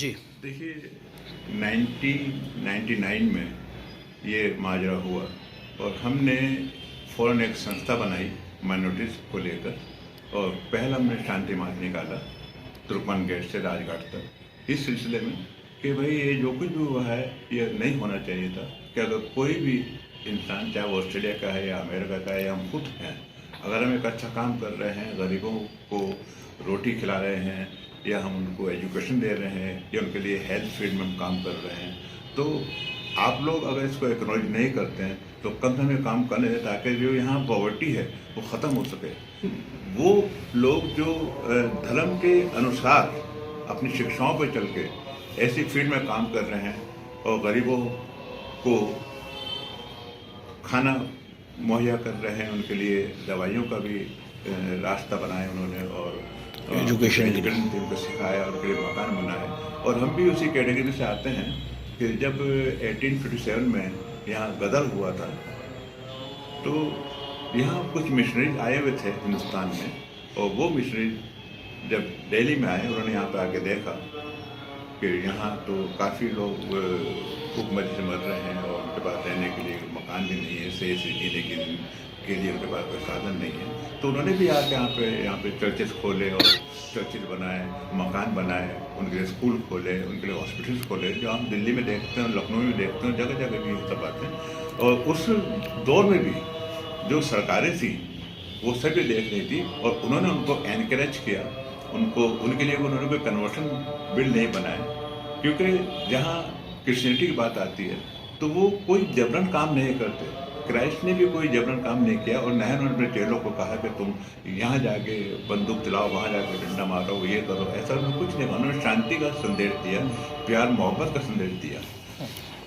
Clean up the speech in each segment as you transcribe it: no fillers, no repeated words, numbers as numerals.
जी। देखिए 1999 में ये माजरा हुआ और हमने फ़ौरन एक संस्था बनाई माइनॉरिटीज़ को लेकर और पहला हमने शांति मार्च निकाला तुर्कमान गेट से राजघाट तक इस सिलसिले में कि भाई ये जो कुछ भी हुआ है ये नहीं होना चाहिए था कि अगर कोई भी इंसान चाहे वो ऑस्ट्रेलिया का है या अमेरिका का है या हम खुद हैं, अगर हम एक अच्छा काम कर रहे हैं, गरीबों को रोटी खिला रहे हैं या हम उनको एजुकेशन दे रहे हैं या उनके लिए हेल्थ फील्ड में हम काम कर रहे हैं, तो आप लोग अगर इसको एक्नॉलेज नहीं करते हैं तो कम से कम ये काम कर लें ताकि जो यहाँ पॉवर्टी है वो ख़त्म हो सके। वो लोग जो धर्म के अनुसार अपनी शिक्षाओं पर चल के ऐसी फील्ड में काम कर रहे हैं और गरीबों को खाना मुहैया कर रहे हैं, उनके लिए दवाइयों का भी रास्ता बनाया उन्होंने और एजुकेशन को सिखाया और उनके लिए मकान बनाए। और हम भी उसी कैटेगरी से आते हैं कि जब 1857 में यहाँ गदर हुआ था तो यहाँ कुछ मिशनरीज आए हुए थे हिंदुस्तान में और वो मिशनरीज जब दिल्ली में आए उन्होंने यहाँ पे आके देखा कि यहाँ तो काफ़ी लोग भूखमरी से मर रहे हैं और उनके पास रहने के लिए मकान भी नहीं है, सही से जीने के लिए उनके पास कोई साधन नहीं है। तो उन्होंने भी आके यहाँ पे चर्चेस खोले और चर्चेस बनाए, मकान बनाए, उनके लिए स्कूल खोले, उनके लिए हॉस्पिटल्स खोले, जो हम दिल्ली में देखते हैं, लखनऊ में देखते हैं, जगह जगह भी ये सब बातें। और उस दौर में भी जो सरकारें थी वो सभी देख रही थी और उन्होंने उनको एनकरेज किया, उनको उनके लिए उन्होंने कोई कन्वर्शन बिल नहीं बनाए, क्योंकि जहाँ क्रिश्चियनिटी की बात आती है तो वो कोई जबरन काम नहीं करते। क्राइस्ट ने भी कोई जबरन काम नहीं किया और न उन्होंने अपने चेलों को कहा कि तुम यहाँ जाके बंदूक चलाओ, वहाँ जाके डंडा मारो, ये करो, ऐसा उन्होंने कुछ नहीं। उन्होंने शांति का संदेश दिया, प्यार मोहब्बत का संदेश दिया।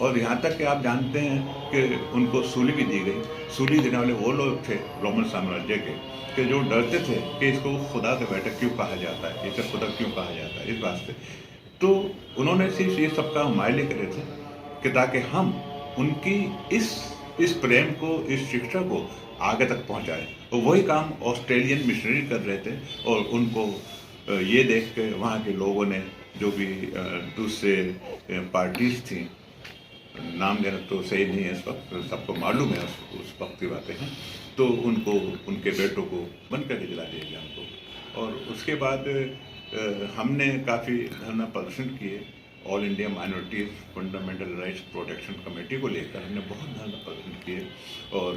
और यहाँ तक कि आप जानते हैं कि उनको सूली भी दी गई। सूली देने वाले वो लोग थे रोमन साम्राज्य के कि जो डरते थे कि इसको खुदा से बेटा क्यों कहा जाता है, इसे खुदा क्यों कहा जाता है, इस बात से। तो उन्होंने सिर्फ ये सब काम हमारे लिए करे थे कि ताकि हम उनकी इस प्रेम को, इस शिक्षा को आगे तक पहुँचाएँ। और वही काम ऑस्ट्रेलियन मिशनरी कर रहे थे और उनको ये देख के वहाँ के लोगों ने, जो भी दूसरे पार्टीज थी, नाम लेना तो सही नहीं है इस वक्त, सबको मालूम है उस वक्त की बातें हैं, तो उनको उनके बेटों को बंद करके जला दिया गया उनको। और उसके बाद हमने काफ़ी धरना प्रदर्शन किए, all India minorities fundamental rights protection committee को लेकर हमने बहुत धरना प्रदर्शन किए। और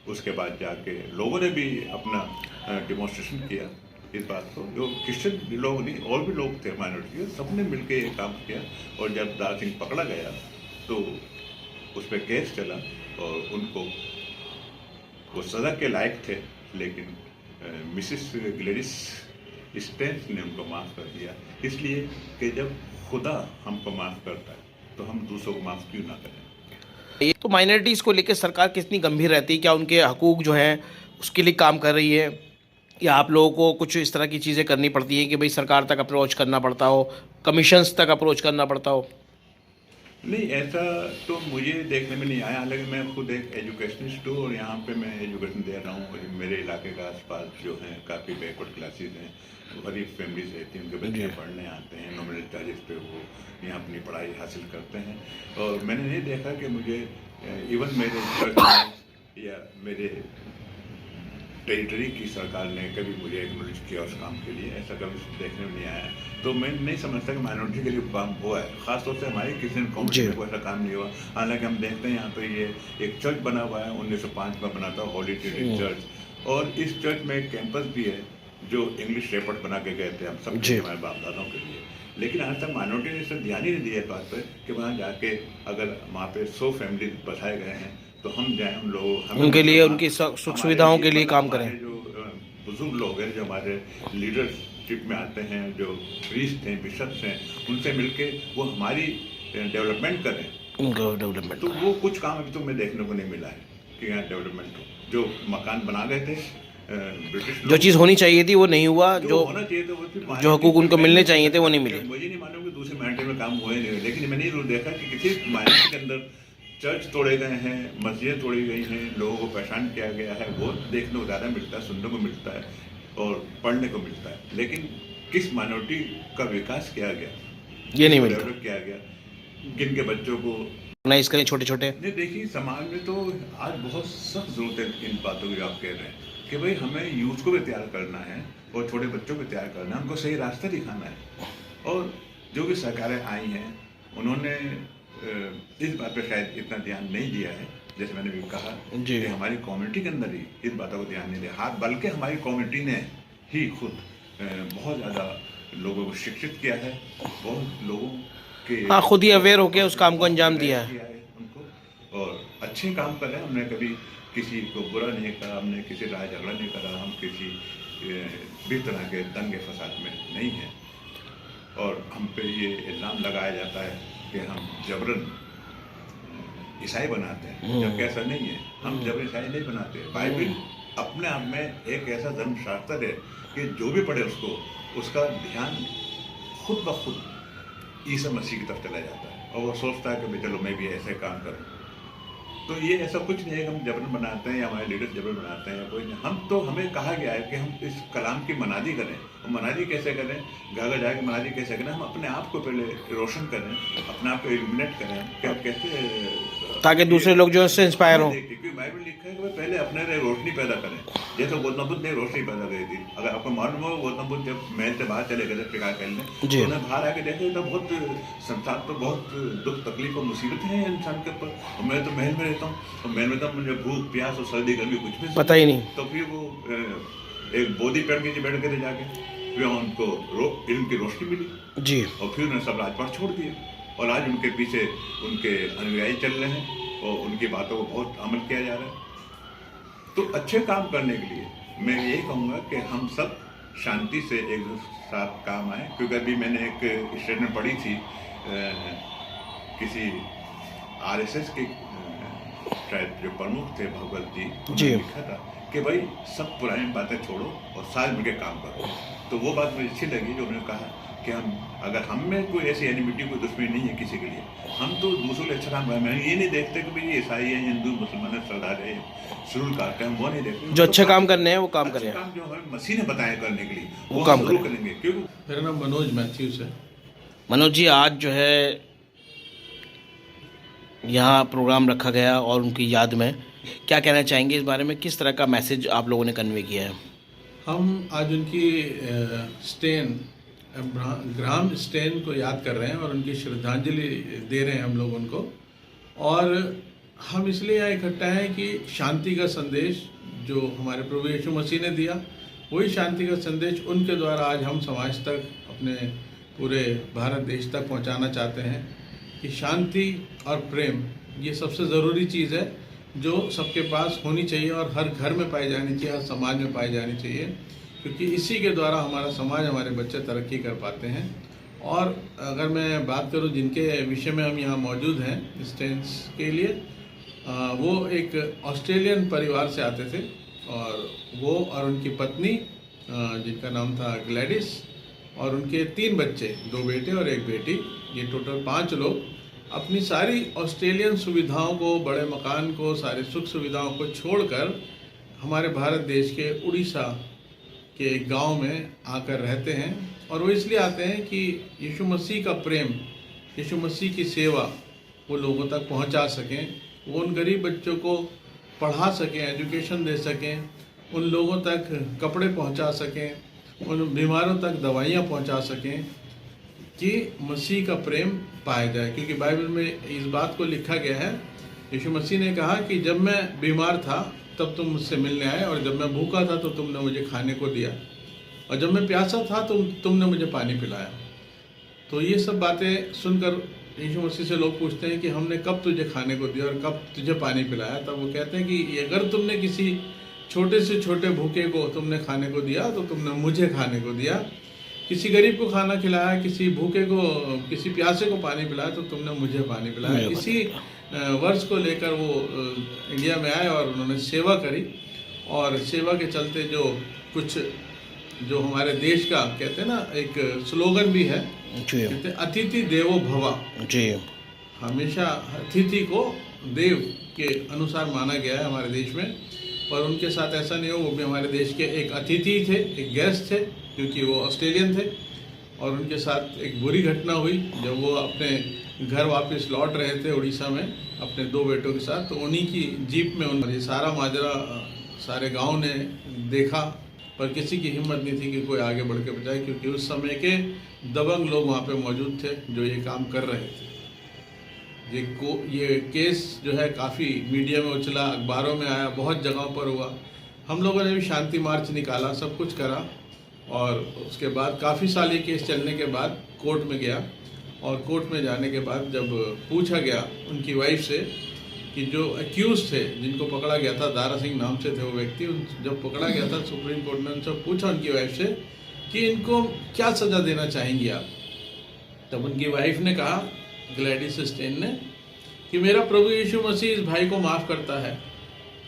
उसके बाद जाके लोगों ने भी अपना डिमॉन्स्ट्रेशन किया इस बात को, जो क्रिश्चियन लोग नहीं और भी लोग थे माइनॉरिटी, सबने मिलकर ये काम किया। और जब दारा सिंह पकड़ा गया तो उस पर केस चला और उनको वो सज़ा के लायक थे, लेकिन मिसिस ग्लेडिस स्टेन्स ने उनको माफ़ कर दिया, इसलिए कि जब खुदा हमको माफ़ करता है तो हम दूसरों को माफ़ क्यों ना करें। ये तो माइनॉरिटीज़ को लेकर सरकार कितनी गंभीर रहती है? क्या उनके हकूक़ जो हैं उसके लिए काम कर रही है, या आप लोगों को कुछ इस तरह की चीज़ें करनी पड़ती हैं कि भाई सरकार तक अप्रोच करना पड़ता हो, कमीशंस तक अप्रोच करना पड़ता हो? नहीं, ऐसा तो मुझे देखने में नहीं आया। हालांकि मैं खुद एक एजुकेशनिस्ट हूँ और यहाँ पे मैं एजुकेशन दे रहा हूँ। मेरे इलाके के आसपास जो हैं काफ़ी बैकवर्ड क्लासेस हैं, गरीब फैमिलीज रहती हैं, उनके बच्चे पढ़ने आते हैं, नॉमिनल चार्जेस पे वो यहाँ अपनी पढ़ाई हासिल करते हैं। और मैंने ये देखा कि मुझे इवन मेरे चर्च में या मेरे टेरिटरी की सरकार ने कभी मुझे एक्नॉलेज किया उस काम के लिए, ऐसा कभी देखने में नहीं आया। तो मैं नहीं समझता कि माइनॉरिटी के लिए काम हुआ है, खासतौर से हमारी क्रिश्चियन कम्युनिटी में कोई ऐसा काम नहीं हुआ। हालांकि हम देखते हैं यहाँ पे ये एक चर्च बना हुआ है, 1905 में बना था, होली ट्रिनिटी चर्च, और इस चर्च में एक कैंपस भी है जो इंग्लिश शेपर्ड बना के गए थे हम सब हमारे बाप दादाओं के लिए। लेकिन आज तक माइनॉरिटी ने सिर्फ ध्यान ही नहीं दिया इस बात पर कि वहाँ जाके अगर वहाँ पे 100 फैमिली बसाए गए हैं तो हम जाएँ उन लोगों, उनके लिए, उनकी सुख सुविधाओं के लिए काम करें। जो बुजुर्ग लोग हैं, जो हमारे लीडरशिप में आते हैं, जो प्रीस्ट हैं, बिशप्स हैं, उनसे मिलके वो हमारी डेवलपमेंट करें, उनका डेवलपमेंट। तो वो कुछ काम अभी तो मैं देखने को नहीं मिला है कि यहाँ डेवलपमेंट हो। जो मकान बना गए थे ब्रिटिश, जो चीज़ होनी चाहिए थी वो नहीं हुआ, जो होना चाहिए था वो, जो हकूक़ उनको मिलने चाहिए थे वो नहीं मिले। मुझे नहीं मालूम कि दूसरे माइनॉरिटी में काम हुए नहीं, लेकिन मैंने ये देखा कि किसी माइनॉरिटी के अंदर चर्च तोड़े गए हैं, मस्जिदें तोड़ी गई हैं, लोगों को परेशान किया गया है, वो देखने को ज़्यादा मिलता है, सुनने को मिलता है और पढ़ने को मिलता है। लेकिन किस माइनॉरिटी का विकास किया गया ये नहीं इसको मिलता। डेवलप किया गया, किन के बच्चों को ना इसके लिए छोटे छोटे। नहीं। देखिए, समाज में तो आज बहुत सख्त जरूरत है इन बातों की जो आप कह रहे हैं कि भाई हमें यूथ को भी तैयार करना है और छोटे बच्चों को तैयार करना है, उनको सही रास्ता दिखाना है। और जो भी सरकारें आई हैं उन्होंने इस बात पर शायद इतना ध्यान नहीं दिया है, जैसे मैंने भी कहा जी। कि हमारी कम्युनिटी के अंदर ही इन बातों को ध्यान नहीं दिया, हाथ बल्कि हमारी कम्युनिटी ने ही खुद बहुत ज़्यादा लोगों को शिक्षित किया है, बहुत लोगों के हाँ, खुद ही अवेयर होकर उस काम को अंजाम दिया है। उनको, और अच्छे काम कर रहे हैं। हमने कभी किसी को बुरा नहीं कहा, हमने किसी राय झगड़ा नहीं करा, हम किसी भी तरह के दंगे फसाद में नहीं हैं। और हम पे ये इल्ज़ाम लगाया जाता है कि हम जबरन ईसाई बनाते हैं, जबकि ऐसा नहीं है। हम जबरन ईसाई नहीं बनाते। बाइबल अपने आप में एक ऐसा धर्मशास्त्र है कि जो भी पढ़े उसका ध्यान खुद ब खुद ईसा मसीह की तरफ चला जाता है और वो सोचता है कि भाई चलो मैं भी ऐसे काम करूं। तो ये ऐसा कुछ नहीं है कि हम जबरन बनाते हैं या हमारे लीडर्स जबरन बनाते हैं या कोई नहीं। हम तो, हमें कहा गया है कि हम इस कलाम की मनादी करें। और मनादी कैसे करें, घर जाके मनादी कैसे करें, हम अपने आप को पहले रोशन करें, अपने आप को इल्यूमिनेट करें, क्या कैसे, ताकि दूसरे लोग जो है उससे इंस्पायर हों। क्योंकि बाइबल लिखा है कि भाई पहले अपने लिए रोशनी पैदा करें, जैसे गौतम बुद्ध ने रोशनी पैदा करी थी। अगर आपको मालूम हो, गौतम बुद्ध जब महल से बाहर चले गए थे शिकार करने, तो उन्हें बाहर आके देखे तो बहुत संसार पर बहुत दुख तकलीफ और मुसीबत है इंसान के ऊपर। और मैं तो महल में रहता हूँ, तो महल में तो मुझे भूख प्यास और सर्दी गर्मी कुछ भी पता ही नहीं। तो फिर वो एक बोधी पेड़ के नीचे बैठ गए थे जाके, फिर उनको इल्म की रोशनी मिली जी। और फिर उन्हें सब राजपाट छोड़ दिया। और आज उनके पीछे उनके अनुयायी चल रहे हैं और उनकी बातों को बहुत अमल किया जा रहा है। तो अच्छे काम करने के लिए मैं यही कहूँगा कि हम सब शांति से एक दूसरे के साथ काम आए। क्योंकि अभी मैंने एक स्टेटमेंट पढ़ी थी किसी आरएसएस के शायद जो प्रमुख थे भगवत जी, उन्होंने लिखा था कि भाई सब पुरानी बातें छोड़ो और साथ मिलकर काम करो। तो वो बात मुझे अच्छी लगी जो उन्होंने कहा कि हम में कोई ऐसी एनिमिटी, कोई दुश्मनी नहीं है किसी के लिए। हम तो दूसरों के अच्छा काम कर रहे हैं। ये नहीं देखते कि भाई ये ईसाई है, हिंदू, मुसलमान है, सरदार है, शुरू काटते हैं, वो नहीं देखते। जो अच्छे काम करने हैं वो काम करें। काम जो हमें मसीह ने बताया करने के लिए वो काम करेंगे। क्योंकि मेरा नाम मनोज मैथ्यूस है। मनोज जी, आज जो है यहाँ प्रोग्राम रखा गया और उनकी याद में क्या कहना चाहेंगे इस बारे में, किस तरह का मैसेज आप लोगों ने कन्वे किया है? हम आज उनकी ग्राहम स्टेन को याद कर रहे हैं और उनकी श्रद्धांजलि दे रहे हैं हम लोग उनको। और हम इसलिए यहाँ इकट्ठा हैं कि शांति का संदेश जो हमारे प्रभु यीशु मसीह ने दिया, वही शांति का संदेश उनके द्वारा आज हम समाज तक, अपने पूरे भारत देश तक पहुँचाना चाहते हैं कि शांति और प्रेम ये सबसे ज़रूरी चीज़ है जो सबके पास होनी चाहिए और हर घर में पाई जानी चाहिए, हर समाज में पाई जानी चाहिए, क्योंकि इसी के द्वारा हमारा समाज, हमारे बच्चे तरक्की कर पाते हैं। और अगर मैं बात करूं जिनके विषय में हम यहाँ मौजूद हैं स्टेन्स के लिए, वो एक ऑस्ट्रेलियन परिवार से आते थे और वो और उनकी पत्नी जिनका नाम था ग्लैडिस और उनके 3 बच्चे, 2 बेटे और 1 बेटी, ये टोटल 5 लोग अपनी सारी ऑस्ट्रेलियन सुविधाओं को, बड़े मकान को, सारी सुख सुविधाओं को छोड़कर हमारे भारत देश के उड़ीसा के एक गांव में आकर रहते हैं। और वो इसलिए आते हैं कि यीशु मसीह का प्रेम, यीशु मसीह की सेवा वो लोगों तक पहुंचा सकें, वो उन गरीब बच्चों को पढ़ा सकें, एजुकेशन दे सकें, उन लोगों तक कपड़े पहुंचा सकें, उन बीमारों तक दवाइयाँ पहुंचा सकें कि मसीह का प्रेम पाया जाए। क्योंकि बाइबल में इस बात को लिखा गया है, यीशु मसीह ने कहा कि जब मैं बीमार था तब तुम मुझसे मिलने आए, और जब मैं भूखा था तो तुमने मुझे खाने को दिया, और जब मैं प्यासा था तो तुमने मुझे पानी पिलाया। तो ये सब बातें सुनकर यीशु मसीह से लोग पूछते हैं कि हमने कब तुझे खाने को दिया और कब तुझे पानी पिलाया। तब वो कहते हैं कि अगर तुमने किसी छोटे से छोटे भूखे को तुमने खाने को दिया तो तुमने मुझे खाने को दिया, किसी गरीब को खाना खिलाया, किसी भूखे को, किसी प्यासे को पानी पिलाया तो तुमने मुझे पानी पिलाया। इसी वर्ष को लेकर वो इंडिया में आए और उन्होंने सेवा करी, और सेवा के चलते जो कुछ जो हमारे देश का कहते हैं ना, एक स्लोगन भी है, कहते हैं अतिथि देवो भवा। जी, हमेशा अतिथि को देव के अनुसार माना गया है हमारे देश में। पर उनके साथ ऐसा नहीं हो, वो भी हमारे देश के एक अतिथि थे, एक गेस्ट थे, क्योंकि वो ऑस्ट्रेलियन थे। और उनके साथ एक बुरी घटना हुई जब वो अपने घर वापस लौट रहे थे उड़ीसा में अपने 2 बेटों के साथ, तो उन्हीं की जीप में ये सारा माजरा सारे गांव ने देखा, पर किसी की हिम्मत नहीं थी कि कोई आगे बढ़ के बचाए, क्योंकि उस समय के दबंग लोग वहाँ पे मौजूद थे जो ये काम कर रहे थे। ये केस जो है काफ़ी मीडिया में उछला, अखबारों में आया, बहुत जगहों पर हुआ। हम लोगों ने भी शांति मार्च निकाला, सब कुछ करा, और उसके बाद काफ़ी साल ये केस चलने के बाद कोर्ट में गया, और कोर्ट में जाने के बाद जब पूछा गया उनकी वाइफ से कि जो एक्यूज थे, जिनको पकड़ा गया था, दारा सिंह नाम से थे वो व्यक्ति, जब पकड़ा गया था सुप्रीम कोर्ट ने उनसे पूछा उनकी वाइफ से कि इनको क्या सज़ा देना चाहेंगी आप, तब उनकी वाइफ ने कहा, ग्लैडिस स्टेन ने, कि मेरा प्रभु यीशु मसीह इस भाई को माफ़ करता है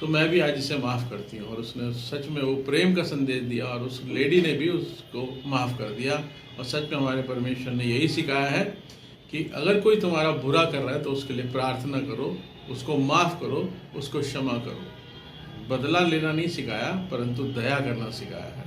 तो मैं भी आज इसे माफ़ करती हूँ। और उसने सच में वो प्रेम का संदेश दिया, और उस लेडी ने भी उसको माफ़ कर दिया। और सच में हमारे परमेश्वर ने यही सिखाया है कि अगर कोई तुम्हारा बुरा कर रहा है तो उसके लिए प्रार्थना करो, उसको माफ़ करो, उसको क्षमा करो। बदला लेना नहीं सिखाया, परंतु दया करना सिखाया है।